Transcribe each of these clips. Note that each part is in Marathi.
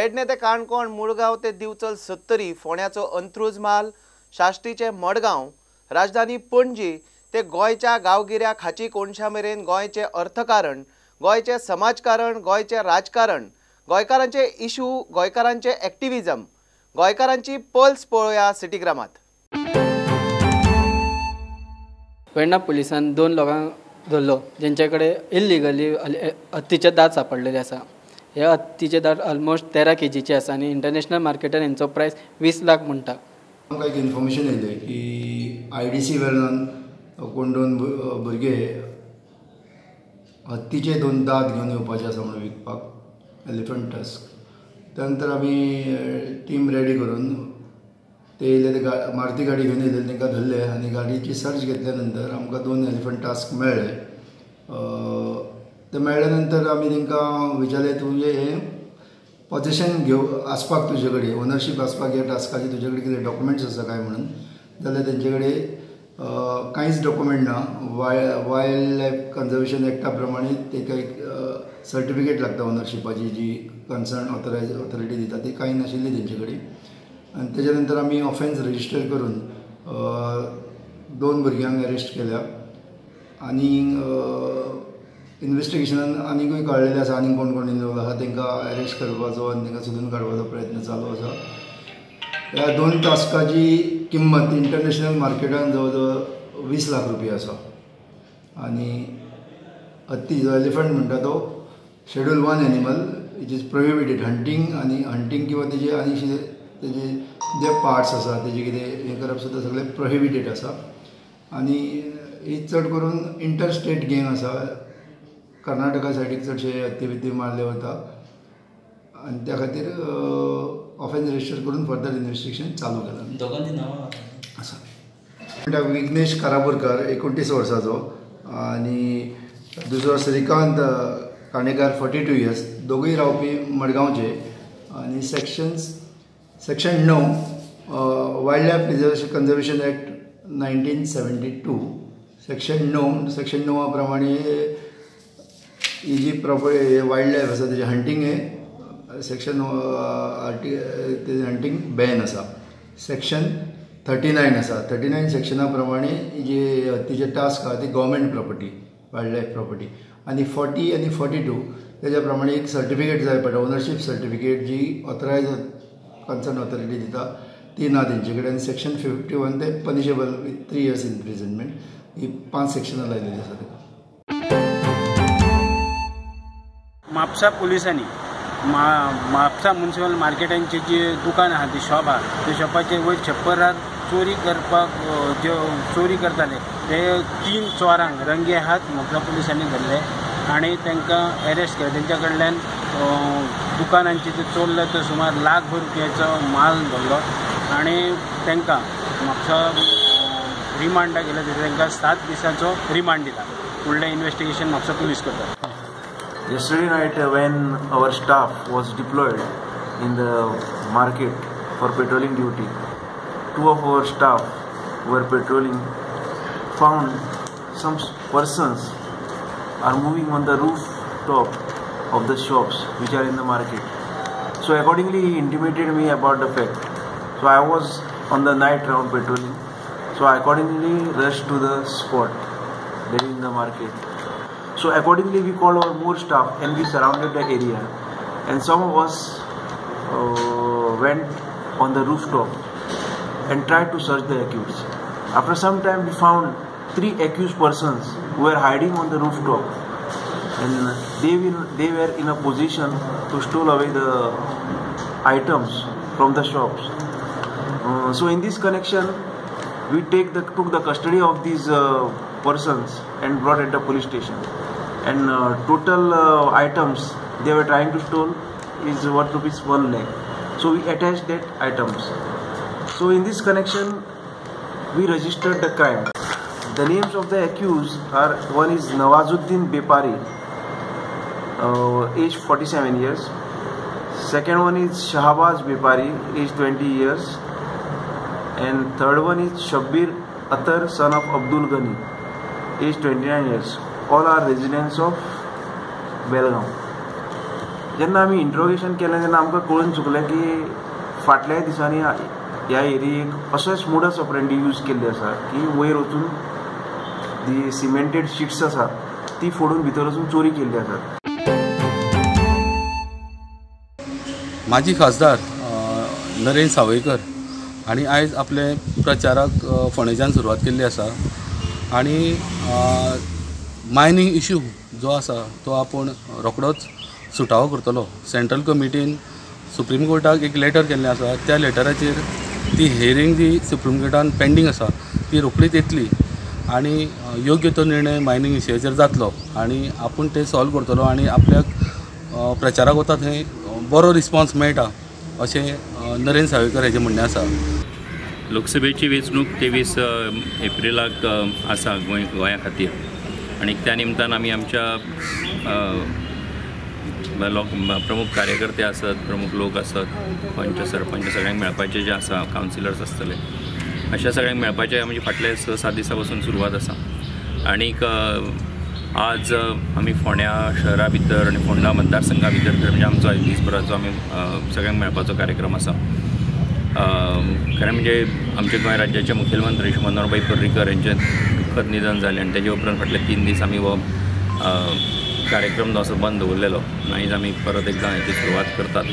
पेडणे ते काणकोण, मुळगांव ते दिवचल सत्तरी, फोंड्याचो अंत्रुज माल, शाश्टीचे मडगांव, राजधानी पणजी ते गोंयच्या गांवगिऱ्या खाची कोणशा मेरेन गोंयचे अर्थकारण, गोंयचे समाजकारण, गोंयचे राजकारण, गोंयकारांचे इशू, गोंयकारांचे एक्टिविजम, गोंयकारांची पल्स पळोवया सिटीग्रामात. पेडणा पुलिसान 2 लोकांक धरलो जेंचे कडेन इल्लिगली हत्तीचे दात सापडलेले आसा. हे हत्तीचे दात ऑलमोस्ट 13 kgचे आसा आनी इंटरनॅशनल मार्केटान हेंचो प्रायस 20 लाख म्हणटा. आमकां एक इन्फॉर्मेशन येयलें की IDC वेल्यान कोण 2 भुरगे हत्तीचे 2 दात घेवन येवपाचे आसा म्हणून विकपाक, एलिफंट टस्क. त्या नंतर आमी टीम रेडी करून ते येयले, ते मारुती गाडी घेवन येयले, तांकां धरले आनी गाडयेची सर्च घेतल्या नंतर आमकां 2 एलिफंट टस्क मेळ्ळे. ते मेळ्ळ्या नंतर आमी तांकां विचारलें, तुजें हें पोजेशन आसपाक तुजे कडेन, ओनरशीप आसपाक ह्या टास्काची तुजे कडेन कितें डॉक्युमेंट्स आसा काय म्हणून. जाल्यार तेंचे कडेन कांयच डॉक्युमेंट ना. वायल्ड लायफ कन्जर्वेशन एक्टा प्रमाणे ताका एक सर्टिफिकेट लागता ओनरशिपाची, जी कन्सर्न ऑथॉरिटी दिता, ती कांय नाशिल्ली तेंचे कडेन. आनी तेच्या नंतर आमी ऑफेन्स रजिस्टर करून 2 भुरग्यांक अरेस्ट केल्या. आनी इन्व्हेस्टिगेशनान आनीकूय कळलेलें आसा आनी कोण कोण इन्वॉल्व आसा तांकां अरेस्ट करपाचो आनी तांकां सोदून काडपाचो प्रयत्न चालू आसा. ह्या 2 टास्काची किंमत इंटरनॅशनल मार्केटान जवळ जवळ 20 लाख रुपया आसा. आनी हत्ती जो एलिफंट म्हणटा तो schedule 1 animal it is prohibited. Hunting किंवा तेजे आनी तेजे जे पार्ट्स आसा तेजे कितें हें करप सुद्दां सगळें प्रोहिबिटेड आसा. आनी ही चड करून इंटर स्टेट गँग आसा. कर्नाटका सायडीक चडशे हत्ती बित्ती मारले वता आनी त्या खातीर ऑफेन्स रजिस्टर करून फर्दर इन्व्हेस्टिगेशन चालू केलां. दोगांची नांवां आसा. विघ्नेश कारापुरकार 29 वर्साचो आनी दुसरो श्रीकांत काणेकार 42 इयर्स, दोगूय रावपी मडगांवचे. आनी section 9 wild life preservation conservation act 1972 section 9 प्रमाणे ही जी प्रॉपर्टी वायल्ड लायफ आसा तेजे हंटींग हे सेक्शन तेजे हंटींग बॅन आसा. सेक्शन 39 आसा. 39 सेक्शना प्रमाणे जे हत्तीचे टास्क आसा ती government property, wild life property. आनी 40 आनी 42 तेज्या प्रमाणे एक सर्टिफिकेट जाय पडटा, ओनरशीप सर्टिफिकेट, जी ऑथरायज कन्सर्न ऑथॉरिटी दिता, ती ना तेंचे कडेन. आनी सेक्शन 51 ते पनिशेबल विथ 3 years इम्प्रिजनमेंट. ही 5 सेक्शनां लायलेली आसा तेका. म्हापसा पुलिसांनी म्हापसा म्युनिसिपल मार्केटांची जी दुकान आहा, ती शॉप आहा, त्या शॉपाचे वयर छप्परार चोरी करपाक ज्यो चोरी करताले ते 3 चोरांक रंगे हात म्हापसा पुलिसांनी धरले आनी तांकां अरेस्ट केले. तेंच्या कडल्यान दुकानांची ते चोरले ते सुमार ₹1 लाख रुपयाचो माल धरलो आनी तांकां म्हापसा रिमांडाक गेले. तांकां 7 दिसांचो रिमांड दिला. फुडलें इन्व्हेस्टिगेशन म्हापसा पुलीस करता. Yesterday night when our staff was deployed in the market for patrolling duty, 2 of our staff were patrolling, found some persons are moving on the rooftop of the shops which are in the market. So accordingly he intimated me about the fact. So I was on the night round patrolling. So I accordingly rushed to the spot there in the market. So accordingly we called our more staff and we surrounded that area, and some of us went on the rooftop and tried to search the accused. After some time we found 3 accused persons who were hiding on the rooftop, and they were in a position to steal away the items from the shops. So in this connection we took the custody of these persons and brought at the police station. And total items they were trying to steal is worth ₹1 lakh. So we attached that items. So in this connection we registered the crime. The names of the accused are, one is Nawazuddin Bepari, age 47 years. Second one is Shahbaz Bepari, age 20 years. And third one is Shabbir Atar, son of Abdul Ghani, age 29 years. All are residents of Belgaum. जेन्ना आमी इंट्रोगेशन केलें तेन्ना आमकां कळून चुकलें की फाटल्या दिसांनी ह्या एरियेक असोच मोडस ऑपरेंडी यूज केल्ली आसा की वयर वचून दी सिमेंटेड शीट्स आसा ती फोडून भितर वचून चोरी केल्ली आसा. माजी खासदार नरेंद्र सावयकर आणि आयज आपले प्रचाराक फोंडेच्यान सुरवात केल्ली आसा आणि मायनींग इश्यू जो आसा तो आपूण रोखडोच सुटावो करतलो. सेंट्रल कमिटीन सुप्रीम कोर्टाक एक लेटर केल्लें आसा. त्या लेटराचेर ती हियरींग जी सुप्रीम कोर्टान पेंडींग आसा ती रोखडीच येतली आणि योग्य तो निर्णय मायनींग विशयाचेर जातलो आणि आपूण ते सॉल्व करतलो आणि आपल्याक प्रचाराक वता थंय बरो रिस्पॉन्स मेळटा अशें नरेंद्र सावयकर हेजें म्हणणें आसा. लोकसभेची वेंचणूक 23 एप्रिलाक आसा गोंया खातीर आणि त्या निमतान आमी आमच्या प्रमुख कार्यकर्ते आसत, प्रमुख लोक आसत, पंच सरपंच सगळ्यांक मेळपाचे जे आसा, कावन्सिलर्स आसतले अशा सगळ्यांक मेळपाचे आमचे फाटले 6-7 दिसां पासून सुरवात आसा. आनीक आज आमी फोंड्या शहरा भितर आनी फोंडा मतदारसंघा भितर म्हणजे आमचो दिसभराचो आमी सगळ्यांक मेळपाचो कार्यक्रम आसा. खरें म्हणजे आमचे गोंय राज्याचे मुखेलमंत्री श्री मनोहरभाई पर्रीकर यांचें दुखद निधन जालें आनी तेजे उपरांत फाटले 3 दीस आमी हो कार्यक्रम जो आसा बंद दवरलेलो. आयज आमी परत एकदां हेची सुरवात करतात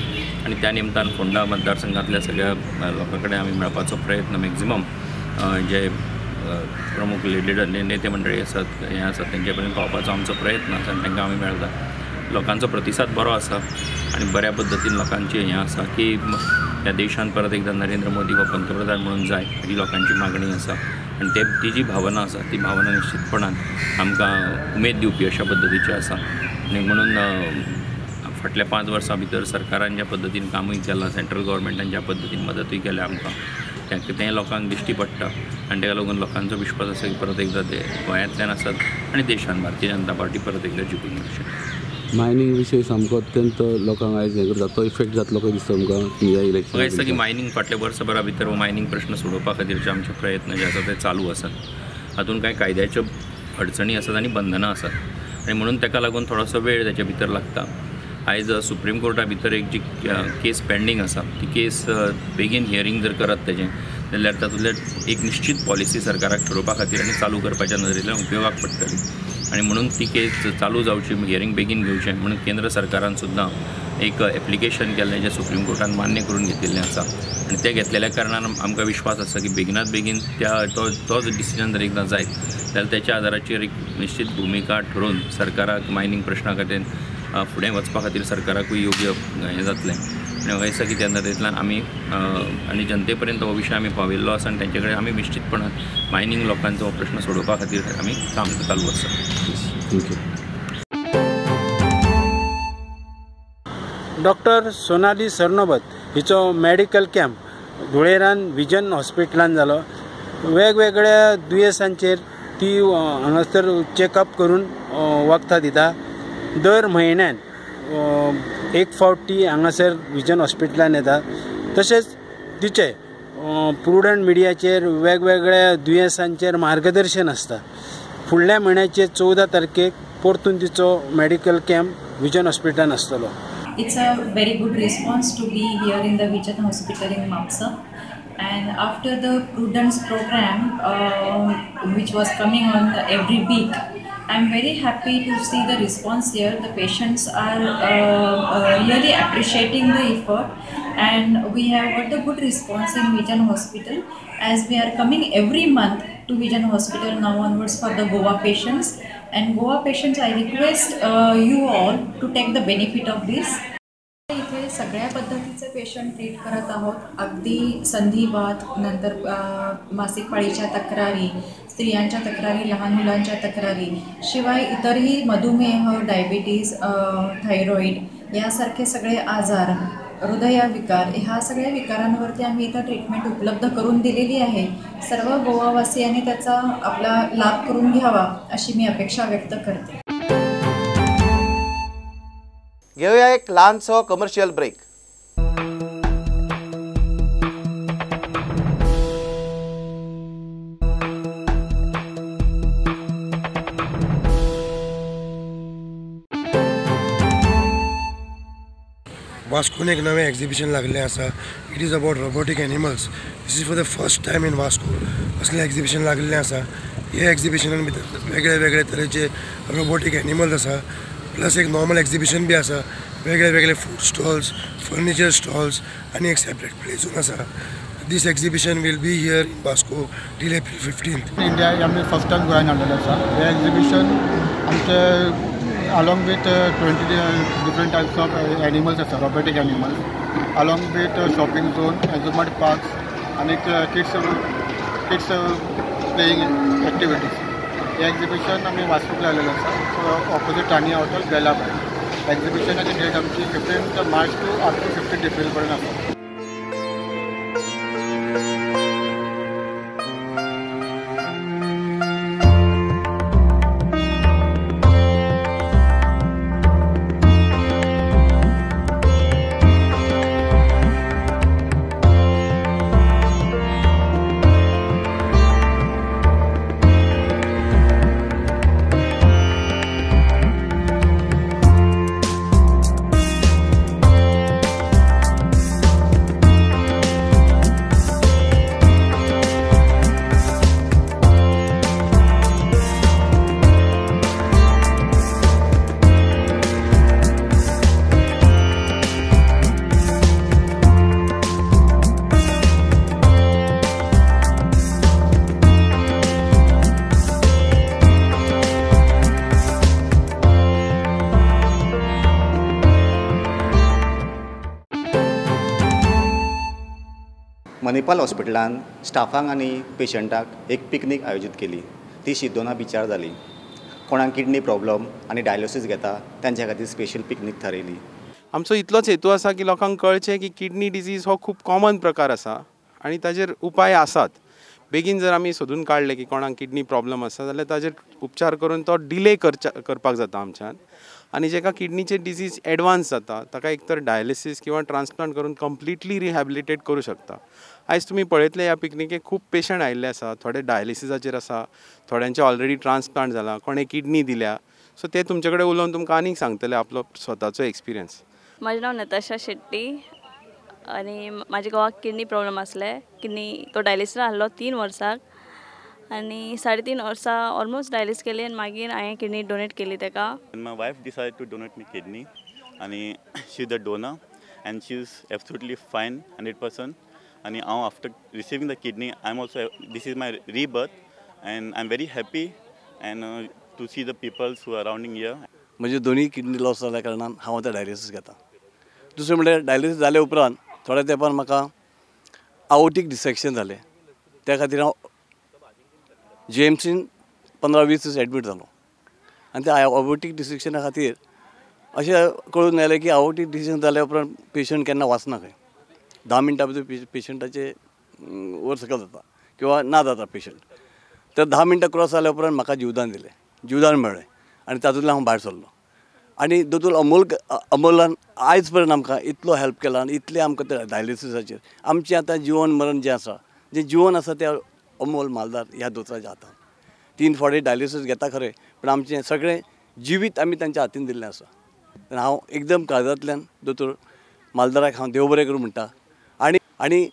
आनी त्या निमतान फोंडा मतदारसंघांतल्या सगळ्या लोकां कडेन आमी मेळपाचो प्रयत्न मॅक्झिमम जे प्रमुख नेते मंडळी आसात हे आसात तेंचे पर्यंत पावपाचो आमचो प्रयत्न आसा आनी तांकां आमी मेळटा. लोकांचो प्रतिसाद बरो आसा आनी बऱ्या पद्दतीन लोकांची हें आसा की ह्या देशांत परत एकदां नरेंद्र मोदी हो पंतप्रधान म्हणून जाय ही लोकांची मागणी आसा आनी ती जी भावना आसा ती भावना निश्चितपणान आमकां उमेद दिवपी अशा पद्दतीची आसा. आनी म्हणून फाटल्या 5 वर्सां भितर सरकारान ज्या पद्दतीन कामूय केलां, सेंट्रल गव्हर्मेंटान ज्या पद्दतीन मदतूय केल्या आमकां तें लोकांक दिश्टी पडटा आनी ताका लागून लोकांचो विश्वास आसा की परत एकदां ते गोंयांतल्यान आसात आनी देशांत भारतीय जनता पार्टी परत एकदां जिखून येवचें. मायनींग विशय सामको अत्यंत लोकांक आयज हें करता तो इफेक्ट जातलो काय दिसता तुमकां ह्या इलेक्शन? म्हाका दिसता की मायनींग फाटल्या वर्सभरा भितर हो मायनींग प्रश्न सोडोवपा खातीरचे आमचे प्रयत्न जे आसा ते चालू आसात. हातूंत कांय कायद्याच्यो अडचणी आसात आनी बंधनां आसात आनी म्हणून ताका लागून थोडोसो वेळ ताचे भितर लागता. आयज सुप्रीम कोर्टा भितर एक जी केस पेंडींग आसा ती केस बेगीन हियरींग जर करत तेजें जाल्यार तातूंतले एक निश्चित पॉलिसी सरकाराक ठरोवपा खातीर आनी चालू करपाच्या नदरेंतल्यान उपयोगाक पडटली आनी म्हणून ती केस चालू जावची, हियरींग बेगीन घेवचें म्हणून केंद्र सरकारान सुद्दां एक एप्लिकेशन केल्लें जें सुप्रीम कोर्टान मान्य करून घेतिल्लें आसा आनी तें घेतलेल्या कारणान आमकां विश्वास आसा की बेगिनात बेगीन तो डिसिजन जर एकदां जायत जाल्यार त्याच्या आदाराचेर एक निश्चित भुमिका ठरोवन सरकाराक मायनींग प्रश्ना खातीर फुडें वचपा खातीर सरकाराकूय योग्य हें जातलें. आनी म्हाका दिसता की त्या नदरेंतल्यान आमी आनी जनते पर्यंत हो विशय आमी पावयल्लो आसा आनी तेंचे कडेन आमी निश्चितपणान मायनींग लोकांचो हो प्रश्न सोडोवपा खातीर आमी काम चालू आसा. थँक्यू. डॉक्टर सोनाली सरनोबत हिचो मेडिकल कॅम्प धुळेरान विजन हॉस्पिटलान जालो. वेगवेगळ्या दुयेंसांचेर ती हांगासर चॅकअप करून वखदां दिता. दर म्हयन्यान एक फावट ती हांगासर विजन हॉस्पिटलान येता. तशेंच तिचे प्रुडंट मिडियाचेर वेगवेगळ्या दुयेंसांचेर मार्गदर्शन आसता. फुडल्या म्हयन्याचे 14 तारखेक परतून तिचो मेडिकल कॅम्प विजन हॉस्पिटलान आसतलो. It's a very good response to be here in the Vijan Hospital in Mapsa. And after the Prudence program, which was coming on every week, I'm very happy to see the response here. The patients are really appreciating the effort, and we have got the good response in Vijan Hospital as we are coming every month to Vijan Hospital now onwards for the Goa patients. And Goa patients, I request you all to take the benefit of this. इथे सगळ्या पद्धतीचे पेशंट ट्रीट करत आहोत. अगदी संधिवात, नंतर मासिक पाळीच्या तक्रारी, स्त्रियांच्या तक्रारी, लहान मुलांच्या तक्रारी, शिवाय इतरही मधुमेह, डायबिटीज, थायरॉईड यासारखे सगळे आजार, हृदयविकार, ह्या सगळ्या विकारांवरती आम्ही इथं ट्रीटमेंट उपलब्ध करून दिलेली आहे. सर्व गोवावासियांनी त्याचा आपला लाभ करून घ्यावा अशी मी अपेक्षा व्यक्त करते. घेऊया एक लहानसो कमर्शियल ब्रेक. वास्कोन एक नवें एक्झिबिशन लागलें आसा. It is about robotic animals. This is for the first time in Vasco असलें एक्झिबिशन लागलेलें आसा. हे एक्झिबिशनान भितर वेगळे वेगळे तरेचे रोबोटीक एनिमल्स आसा. प्लस एक नॉर्मल एक्झिबिशन बी आसा. वेगळे वेगळे फूड स्टॉल्स, फर्निचर स्टॉल्स आनी एक सेपरेट प्लेसून आसा. This exhibition will be here in Vasco till April 15th. India आमी फर्स्ट टायम गोंयान हाडलेलें आसा. हे एक्झिबिशन आमचे along with 20 different types of animals आसा, robotic animals, along with shopping zone, amusement parks and kids playing activities. हे एक्झिबिशन आमी वास्कोक लायलेलें आसा, ऑपोजीट टाणी हॉटेल बेला भायर. एक्झिबिशनाची डेट आमची 15 March to up to 15 April पर्यंत आसा. मणिपाल हॉस्पिटलान स्टाफांक आनी पेशंटाक एक पिकनीक आयोजीत केली. ती शिरदोना बिचार जाली. कोणाक किडनी प्रॉब्लम आनी डायलिसीस घेता तांच्या खातीर स्पेशल पिकनीक थारायली. आमचो इतलोच हेतू आसा की लोकांक कळचें की किडनी डिजीज हो खूब कॉमन प्रकार आसा आनी ताजेर उपाय आसात. बेगीन जर आमी सोदून काडले की कोणाक किडनी प्रॉब्लम आसा जाल्यार ताजेर उपचार करून तो डिले करपाक जाता आमच्यान. आनी जेका किडनीचे डिजीज एडवान्स जाता ताका एक तर डायलिसीस किंवा ट्रान्सप्लांट करून कंप्लिटली रिहॅबिलिटेट करूं शकता. आयज तुमी पळयतले ह्या पिकनिकेक खूब पेशंट आयिल्ले आसा. थोडे डायलिसिसाचेर आसा, थोड्यांचे ऑलरेडी ट्रान्सप्लांट जाला, कोणे किडनी दिल्या. सो ते तुमचे कडेन उलोवन तुमकां आनीक सांगतले आपलो स्वताचो एक्सपिरियन्स. म्हजें नांव नताशा शेट्टी आनी म्हाजे घोवाक किडनी प्रॉब्लम आसले. किडनी तो डायलिसीस आहलो 3 वर्सांक आनी 3.5 वर्सां ऑलमोस्ट डायलिसीस केली आनी मागीर हांवें किडनी डोनेट केली ताका. My wife decided to donate me kidney आनी she is the donor and she is absolutely fine 100%. आणि हांव after receiving the kidney I am also this is my rebirth and I am very happy and to see the peoples who are arounding here. म्हणजे दोन्ही किडनी लॉस जाल्या कारणान हांव आतां डायलिसीस घेता. दुसरें म्हणल्यार डायलिसीस जाले उपरांत थोड्या तेंपान म्हाका आवटीक डिसेक्शन जालें. त्या खातीर हांव JMCन 15-20 दीस एडमीट जालो आनी त्या आवटीक डिसेक्शना खातीर अशें कळून येलें की आवटीक डिसेक्शन जाल्या उपरांत पेशंट केन्ना वाचना खंय. 10 मिनटां भितर पेशंटाचे वर सकयल जाता किंवा ना जाता पेशंट. तर 10 मिनटां क्रॉस जाल्या उपरांत म्हाका जीवदान दिलें, जीवदान मेळ्ळें आनी तातूंतल्यान हांव भायर सरलो. आनी दोतोर अमोलान आयज पर्यंत आमकां इतलो हेल्प केला आनी इतलें आमकां त्या डायलिसिसाचेर आमचें आतां जिवन मरण जें आसा, जें जिवन आसा तें अमोल मालदार ह्या दोतोराच्या हातान. 3 फावटी डायलिसीस घेता खरें पूण आमचें सगळें जिवीत आमी तांच्या हातीन दिल्लें आसा. हांव एकदम काळजांतल्यान दोतोर मालदाराक हांव देव बरें करूं म्हणटा. आनी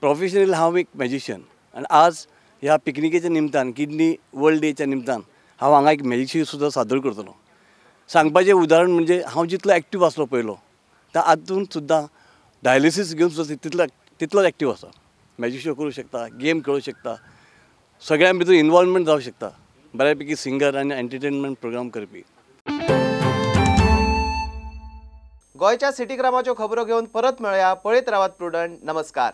प्रोफेशनल हांव एक मॅजिशियन आनी आज ह्या पिकनिकेच्या निमतान किडनी वर्ल्ड डेच्या निमतान हांव हांगा एक मॅजिक सुद्दां सादर करतलो. सांगपाचें उदाहरण म्हणजे हांव जितलो एक्टीव आसलो पयलो त्या हातून सुद्दां डायलिसीस घेवन सुद्दां तितलोच एक्टीव आसा. मॅजिक शो करूं शकता, गेम खेळूं शकता, सगळ्यां भितर इन्वॉल्वमेंट जावं शकता. बऱ्यापैकी सिंगर आनी एंटरटेनमेंट प्रोग्राम करपी. गोंयच्या सिटी ग्रामाच्यो खबरो घेवन परत मेळया. पळयत रावात प्रुडंट. नमस्कार.